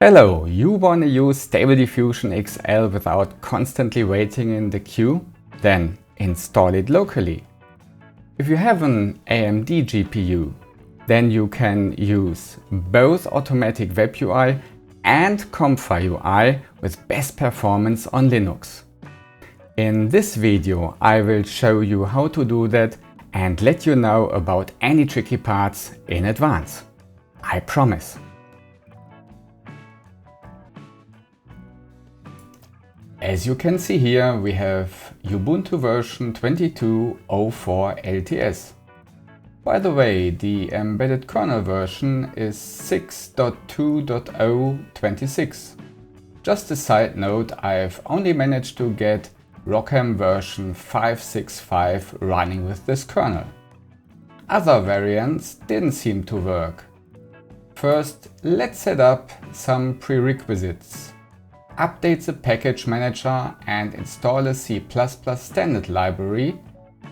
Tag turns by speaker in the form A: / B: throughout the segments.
A: Hello, you want to use Stable Diffusion XL without constantly waiting in the queue? Then install it locally. If you have an AMD GPU, then you can use both AUTOMATIC WebUI and ComfyUI with best performance on Linux. In this video I will show you how to do that and let you know about any tricky parts in advance. I promise. As you can see here, we have Ubuntu version 22.04 LTS. By the way, the embedded kernel version is 6.2.026. Just a side note, I've only managed to get ROCm version 565 running with this kernel. Other variants didn't seem to work. First, let's set up some prerequisites. Update the package manager and install a C++ standard library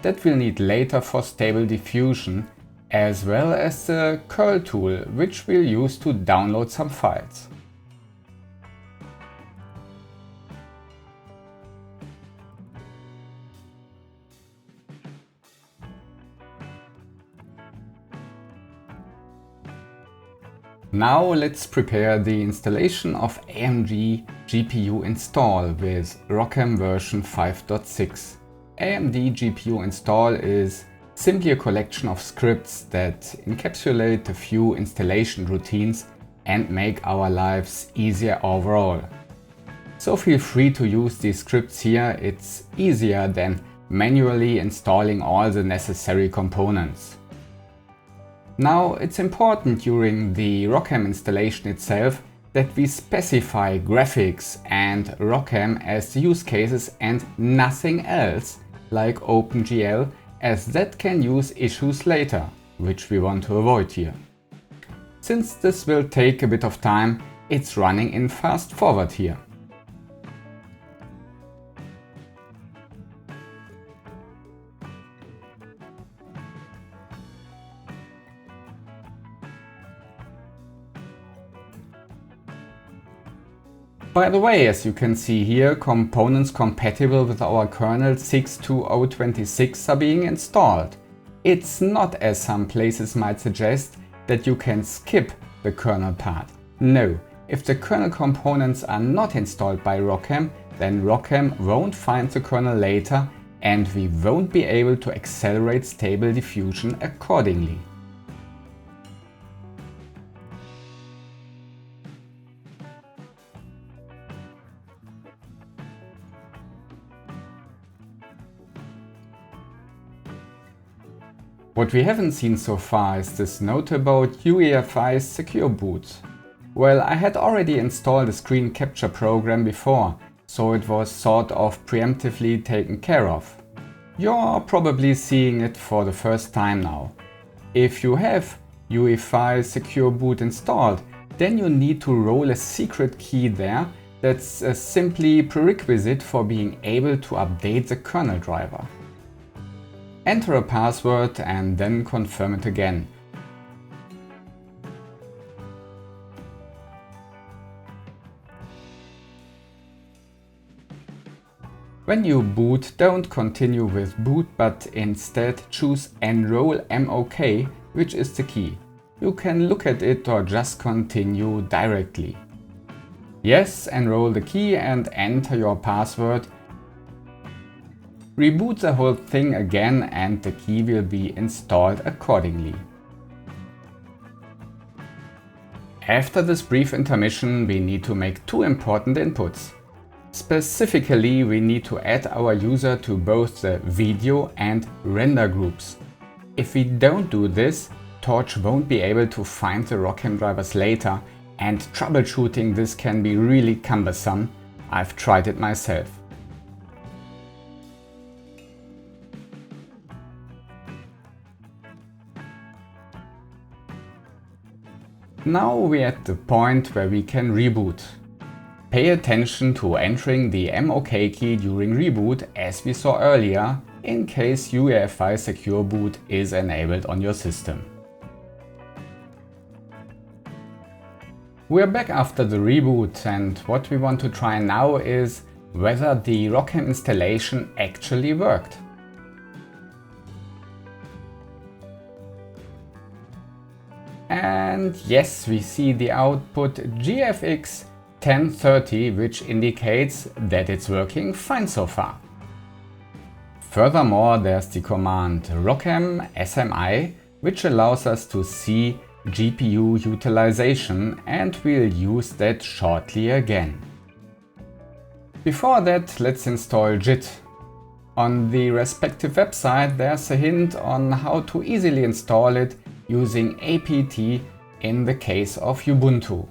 A: that we'll need later for Stable Diffusion, as well as the curl tool, which we'll use to download some files. Now let's prepare the installation of AMD GPU install with ROCm version 5.6. AMD GPU install is simply a collection of scripts that encapsulate a few installation routines and make our lives easier overall. So feel free to use these scripts here, it's easier than manually installing all the necessary components. Now it's important during the ROCm installation itself that we specify graphics and ROCm as the use cases and nothing else like OpenGL, as that can use issues later, which we want to avoid here. Since this will take a bit of time, it's running in fast forward here. By the way, as you can see here, components compatible with our kernel 6.2.026 are being installed. It's not, as some places might suggest, that you can skip the kernel part. No, if the kernel components are not installed by ROCm, then ROCm won't find the kernel later and we won't be able to accelerate Stable Diffusion accordingly. What we haven't seen so far is this note about UEFI's secure boot. Well, I had already installed a screen capture program before, so it was sort of preemptively taken care of. You're probably seeing it for the first time now. If you have UEFI secure boot installed, then you need to roll a secret key there that's a simply prerequisite for being able to update the kernel driver. Enter a password and then confirm it again. When you boot, don't continue with boot, but instead choose Enroll MOK, which is the key. You can look at it or just continue directly. Yes, enroll the key and enter your password. Reboot the whole thing again and the key will be installed accordingly. After this brief intermission, we need to make two important inputs. Specifically, we need to add our user to both the video and render groups. If we don't do this, Torch won't be able to find the ROCm drivers later, and troubleshooting this can be really cumbersome. I've tried it myself. Now we're at the point where we can reboot. Pay attention to entering the MOK key during reboot, as we saw earlier, in case UEFI secure boot is enabled on your system. We're back after the reboot, and what we want to try now is whether the ROCm installation actually worked. And yes, we see the output GFX 1030, which indicates that it's working fine so far. Furthermore, there's the command ROCm SMI, which allows us to see GPU utilization, and we'll use that shortly again. Before that, let's install JIT. On the respective website there's a hint on how to easily install it using apt in the case of Ubuntu.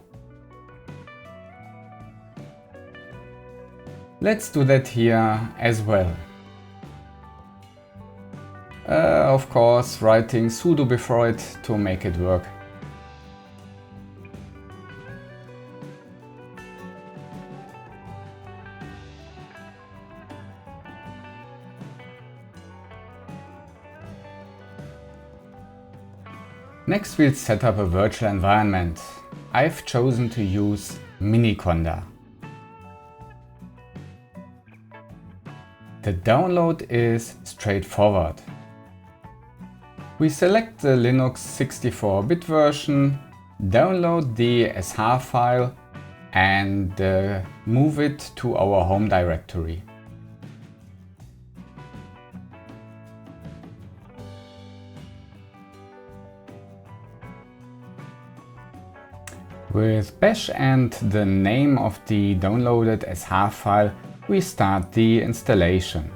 A: Let's do that here as well. Of course, writing sudo before it to make it work. Next, we'll set up a virtual environment. I've chosen to use Miniconda. The download is straightforward. We select the Linux 64-bit version, download the SH file and move it to our home directory. With bash and the name of the downloaded SH file, we start the installation.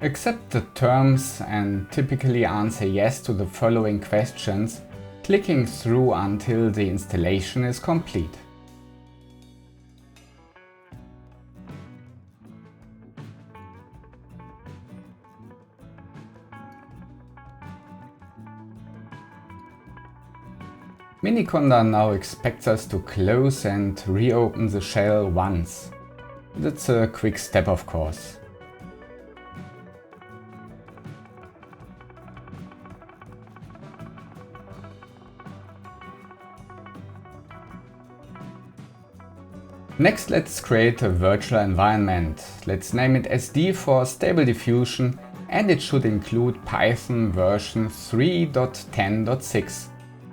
A: Accept the terms and typically answer yes to the following questions, clicking through until the installation is complete. Miniconda now expects us to close and reopen the shell once. That's a quick step, of course. Next, let's create a virtual environment. Let's name it SD for Stable Diffusion, and it should include Python version 3.10.6.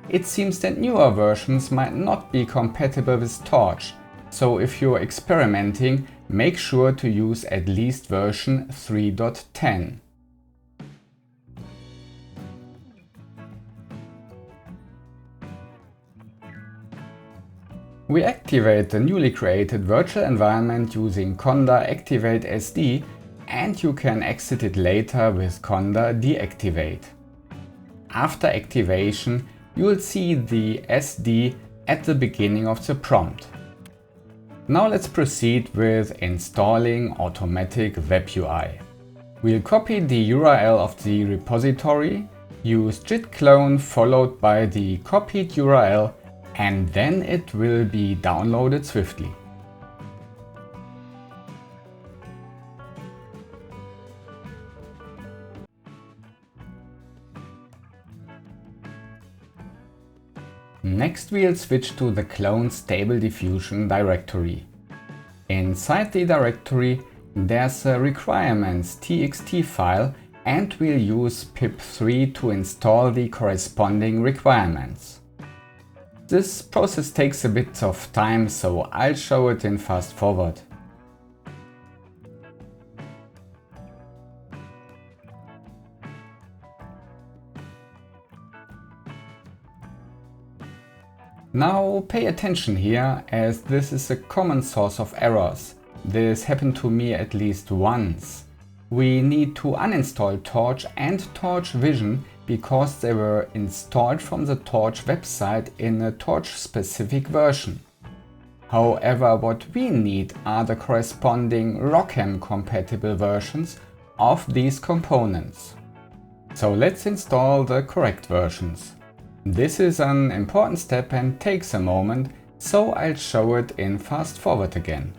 A: It seems that newer versions might not be compatible with Torch, so if you're experimenting, make sure to use at least version 3.10. We activate the newly created virtual environment using conda activate SD, and you can exit it later with conda deactivate. After activation, you will see the SD at the beginning of the prompt. Now let's proceed with installing Automatic WebUI. We'll copy the URL of the repository, use git clone followed by the copied URL, and then it will be downloaded swiftly. Next, we'll switch to the clone Stable Diffusion directory. Inside the directory there's a requirements.txt file, and we'll use pip3 to install the corresponding requirements. This process takes a bit of time, so I'll show it in fast forward. Now pay attention here, as this is a common source of errors. This happened to me at least once. We need to uninstall Torch and Torch Vision because they were installed from the Torch website in a Torch specific version. However, what we need are the corresponding ROCm compatible versions of these components. So let's install the correct versions. This is an important step and takes a moment, so I'll show it in fast forward again.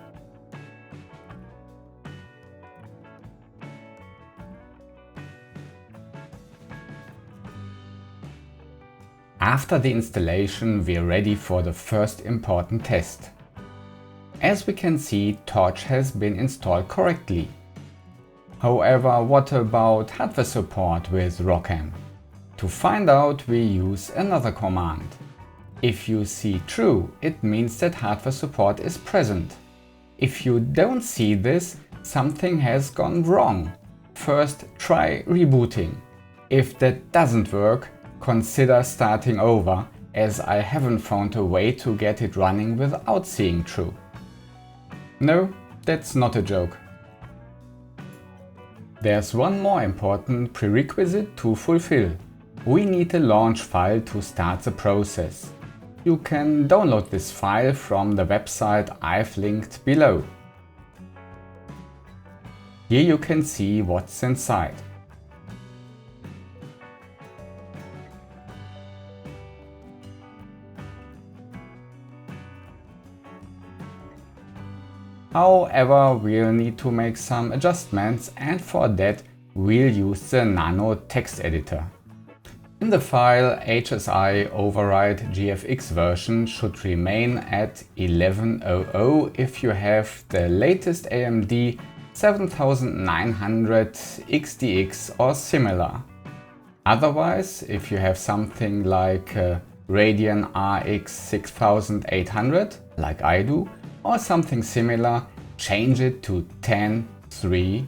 A: After the installation, we're ready for the first important test. As we can see, Torch has been installed correctly. However, what about hardware support with ROCm? To find out, we use another command. If you see true, it means that hardware support is present. If you don't see this, something has gone wrong. First, try rebooting. If that doesn't work, consider starting over, as I haven't found a way to get it running without seeing true. No, that's not a joke. There's one more important prerequisite to fulfill. We need a launch file to start the process. You can download this file from the website I've linked below. Here you can see what's inside. However, we'll need to make some adjustments, and for that we'll use the Nano text editor. In the file, HSI override GFX version should remain at 1100 if you have the latest AMD 7900 XDX or similar. Otherwise, if you have something like Radeon RX 6800, like I do, or something similar, change it to 1030.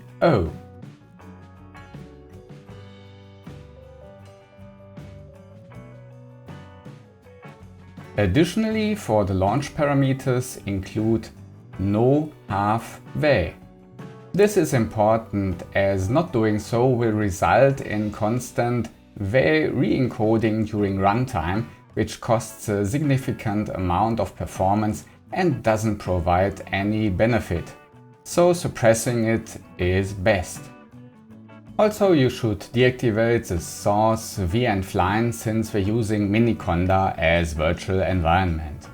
A: Additionally, for the launch parameters include no half V. This is important, as not doing so will result in constant V re-encoding during runtime, which costs a significant amount of performance and doesn't provide any benefit. So suppressing it is best. Also, you should deactivate the source venv line, since we're using Miniconda as virtual environment.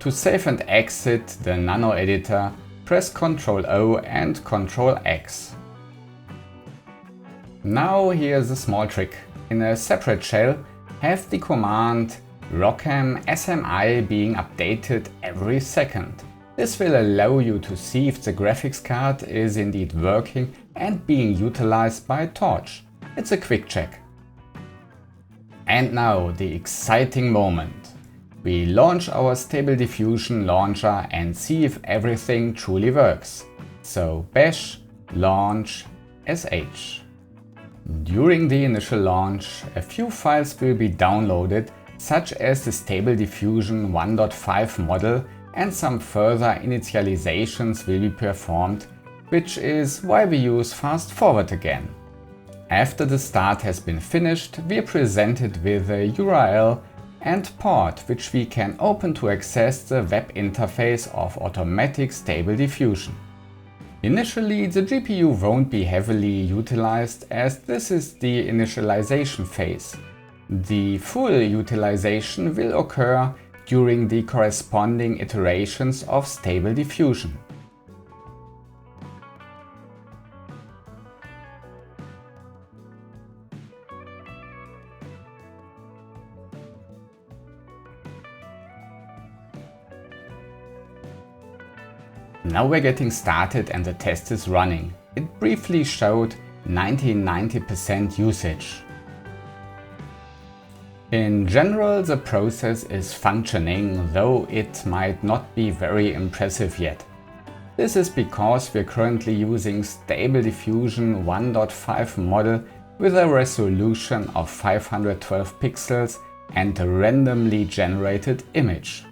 A: To save and exit the Nano editor, press Ctrl O and Ctrl X. Now here's a small trick. In a separate shell, have the command ROCm SMI being updated every second. This will allow you to see if the graphics card is indeed working and being utilized by Torch. It's a quick check. And now the exciting moment. We launch our Stable Diffusion launcher and see if everything truly works. So bash launch.sh. During the initial launch, a few files will be downloaded, such as the Stable Diffusion 1.5 model, and some further initializations will be performed, which is why we use fast forward again. After the start has been finished, we are presented with a URL and port, which we can open to access the web interface of Automatic Stable Diffusion. Initially, the GPU won't be heavily utilized, as this is the initialization phase. The full utilization will occur during the corresponding iterations of Stable Diffusion. Now we're getting started and the test is running. It briefly showed 90% usage. In general, the process is functioning, though it might not be very impressive yet. This is because we're currently using Stable Diffusion 1.5 model with a resolution of 512 pixels and a randomly generated image.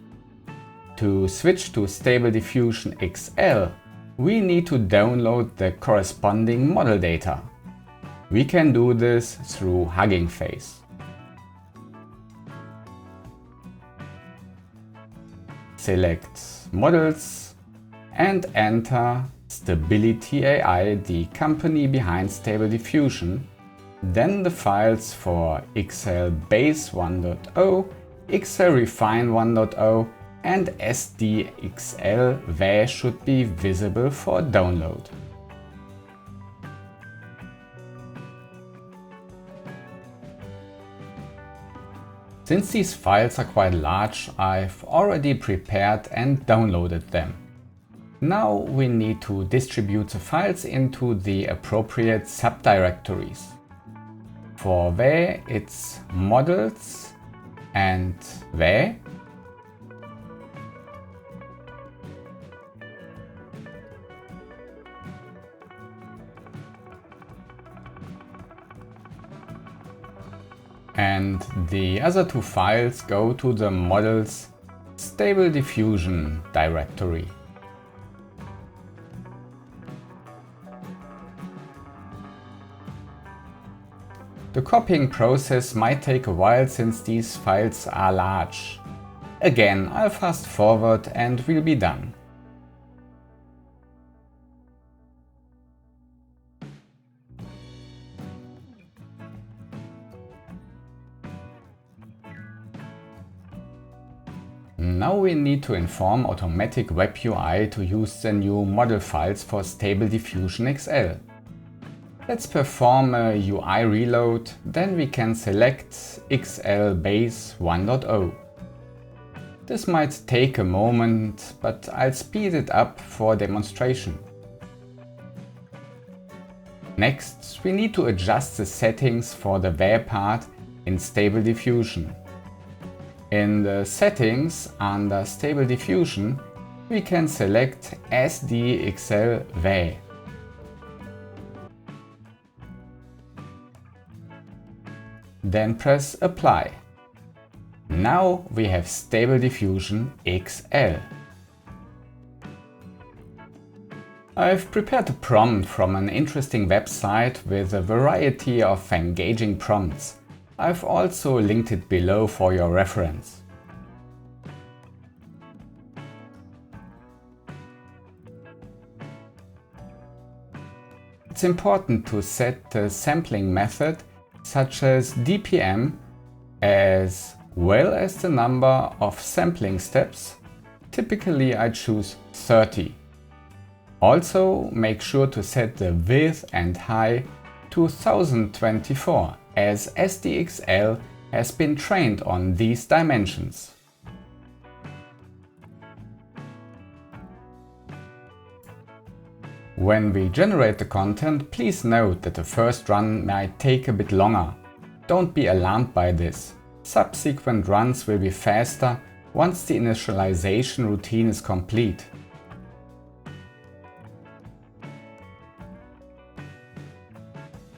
A: To switch to Stable Diffusion XL, we need to download the corresponding model data. We can do this through Hugging Face. Select Models and enter Stability AI, the company behind Stable Diffusion, then the files for XL Base 1.0, XL Refine 1.0 and SDXL WebUI should be visible for download. Since these files are quite large, I've already prepared and downloaded them. Now we need to distribute the files into the appropriate subdirectories. For WebUI it's models and WebUI. And the other two files go to the models Stable Diffusion directory. The copying process might take a while since these files are large. Again, I'll fast forward and we'll be done. Now we need to inform Automatic WebUI to use the new model files for Stable Diffusion XL. Let's perform a UI reload, then we can select XL base 1.0. This might take a moment, but I'll speed it up for demonstration. Next, we need to adjust the settings for the WebUI part in Stable Diffusion. In the settings under Stable Diffusion, we can select SDXL WebUI. Then press Apply. Now we have Stable Diffusion XL. I've prepared a prompt from an interesting website with a variety of engaging prompts. I've also linked it below for your reference. It's important to set the sampling method such as DPM as well as the number of sampling steps. Typically I choose 30. Also make sure to set the width and height to 1024 as SDXL has been trained on these dimensions. When we generate the content, please note that the first run might take a bit longer. Don't be alarmed by this. Subsequent runs will be faster once the initialization routine is complete.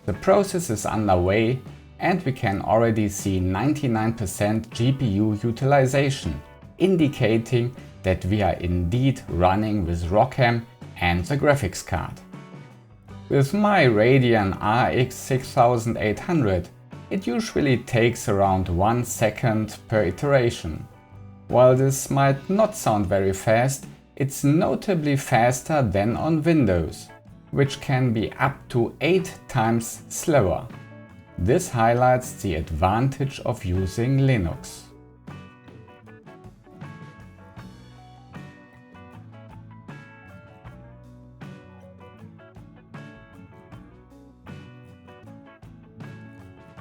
A: The process is underway and we can already see 99% GPU utilization, indicating that we are indeed running with ROCm and the graphics card. With my Radeon RX 6800, it usually takes around 1 second per iteration. While this might not sound very fast, it's notably faster than on Windows, which can be up to 8 times slower. This highlights the advantage of using Linux.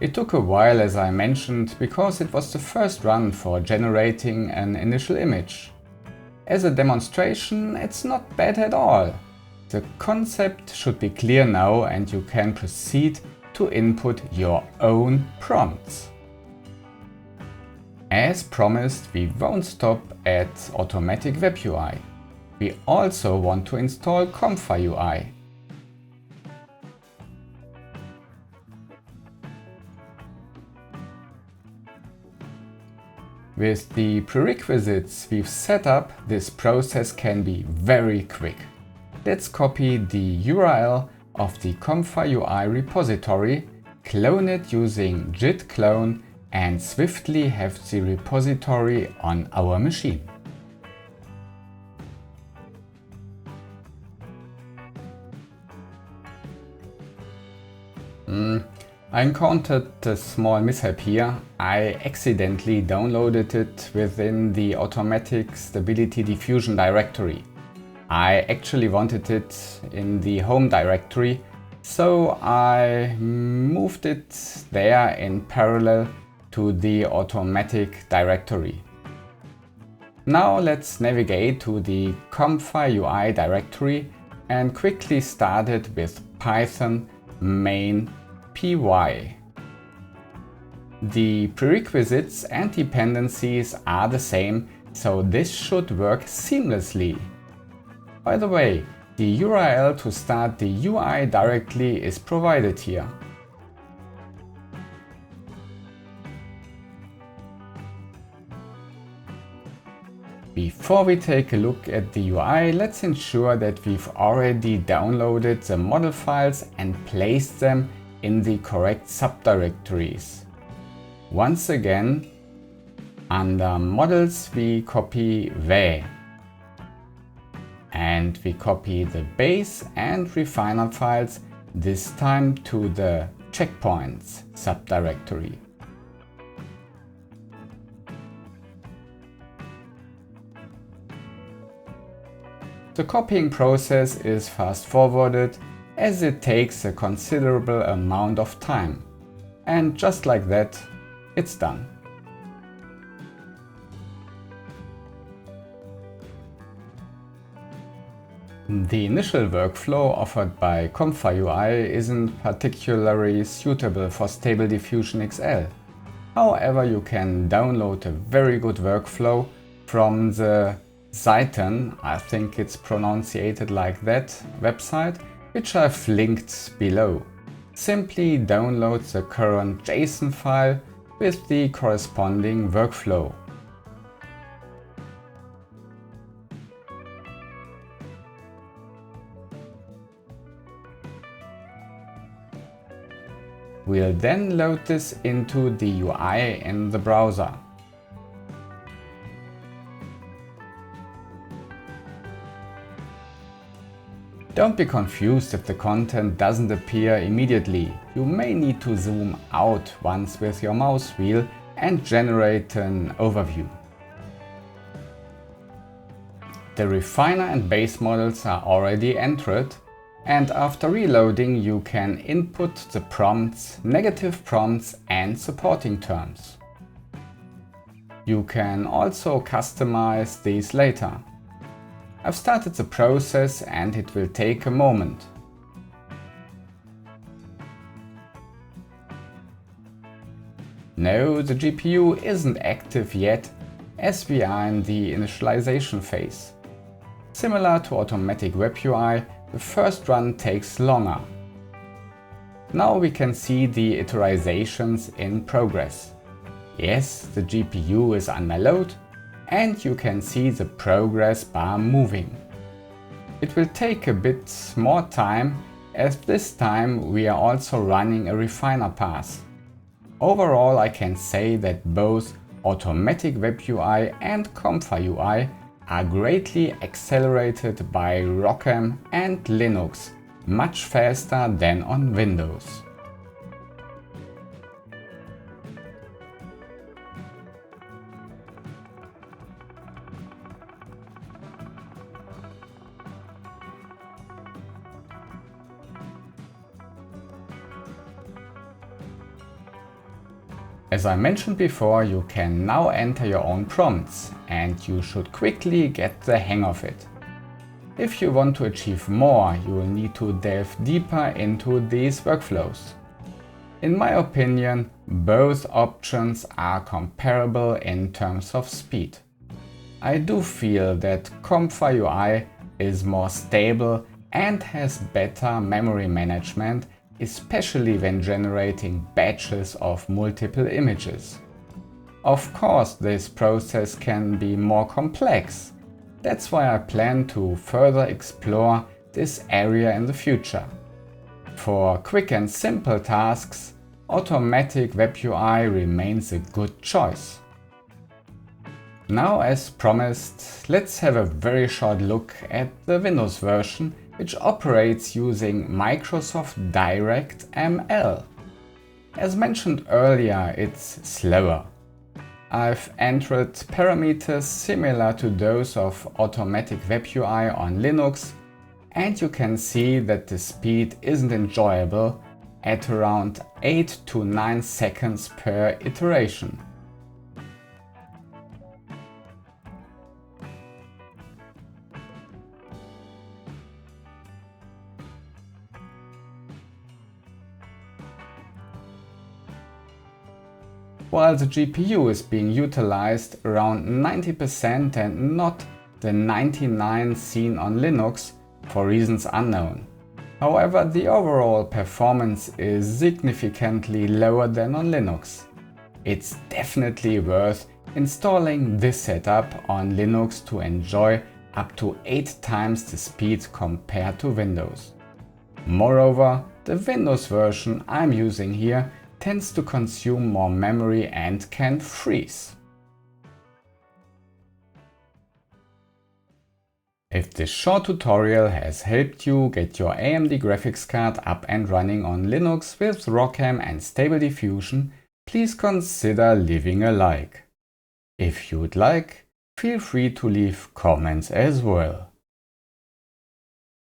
A: It took a while, as I mentioned, because it was the first run for generating an initial image. As a demonstration, it's not bad at all. The concept should be clear now and you can proceed to input your own prompts. As promised, we won't stop at Automatic WebUI. We also want to install ComfyUI. With the prerequisites we've set up, this process can be very quick. Let's copy the URL of the ComfyUI repository, clone it using git clone and swiftly have the repository on our machine. I encountered a small mishap here. I accidentally downloaded it within the automatic Stability Diffusion directory. I actually wanted it in the home directory, so I moved it there in parallel to the automatic directory. Now let's navigate to the ComfyUI directory and quickly start it with Python main py. The prerequisites and dependencies are the same, so this should work seamlessly. By the way, the URL to start the UI directly is provided here. Before we take a look at the UI, let's ensure that we've already downloaded the model files and placed them in the correct subdirectories. Once again, under models we copy WE and we copy the base and refiner files, this time to the checkpoints subdirectory. The copying process is fast forwarded as it takes a considerable amount of time. And just like that, it's done. The initial workflow offered by ComfyUI isn't particularly suitable for Stable Diffusion XL. However, you can download a very good workflow from the Zeiten, I think it's pronounced like that, website, which I've linked below. Simply download the current JSON file with the corresponding workflow. We'll then load this into the UI in the browser. Don't be confused if the content doesn't appear immediately. You may need to zoom out once with your mouse wheel and generate an overview. The refiner and base models are already entered, and after reloading you can input the prompts, negative prompts and supporting terms. You can also customize these later. I've started the process and it will take a moment. No, the GPU isn't active yet as we are in the initialization phase. Similar to automatic WebUI, the first run takes longer. Now we can see the iterations in progress. Yes, the GPU is under load, and you can see the progress bar moving. It will take a bit more time, as this time we are also running a refiner pass. Overall, I can say that both automatic WebUI and ComfyUI are greatly accelerated by ROCm and Linux, much faster than on Windows. As I mentioned before, you can now enter your own prompts and you should quickly get the hang of it. If you want to achieve more, you will need to delve deeper into these workflows. In my opinion, both options are comparable in terms of speed. I do feel that ComfyUI is more stable and has better memory management, especially when generating batches of multiple images. Of course, this process can be more complex. That's why I plan to further explore this area in the future. For quick and simple tasks, automatic WebUI remains a good choice. Now, as promised, let's have a very short look at the Windows version, which operates using Microsoft DirectML. As mentioned earlier, it's slower. I've entered parameters similar to those of Automatic WebUI on Linux, and you can see that the speed isn't enjoyable at around 8 to 9 seconds per iteration. While the GPU is being utilized around 90% and not the 99% seen on Linux for reasons unknown. However, the overall performance is significantly lower than on Linux. It's definitely worth installing this setup on Linux to enjoy up to 8 times the speed compared to Windows. Moreover, the Windows version I'm using here tends to consume more memory and can freeze. If this short tutorial has helped you get your AMD graphics card up and running on Linux with ROCm and Stable Diffusion, please consider leaving a like. If you'd like, feel free to leave comments as well.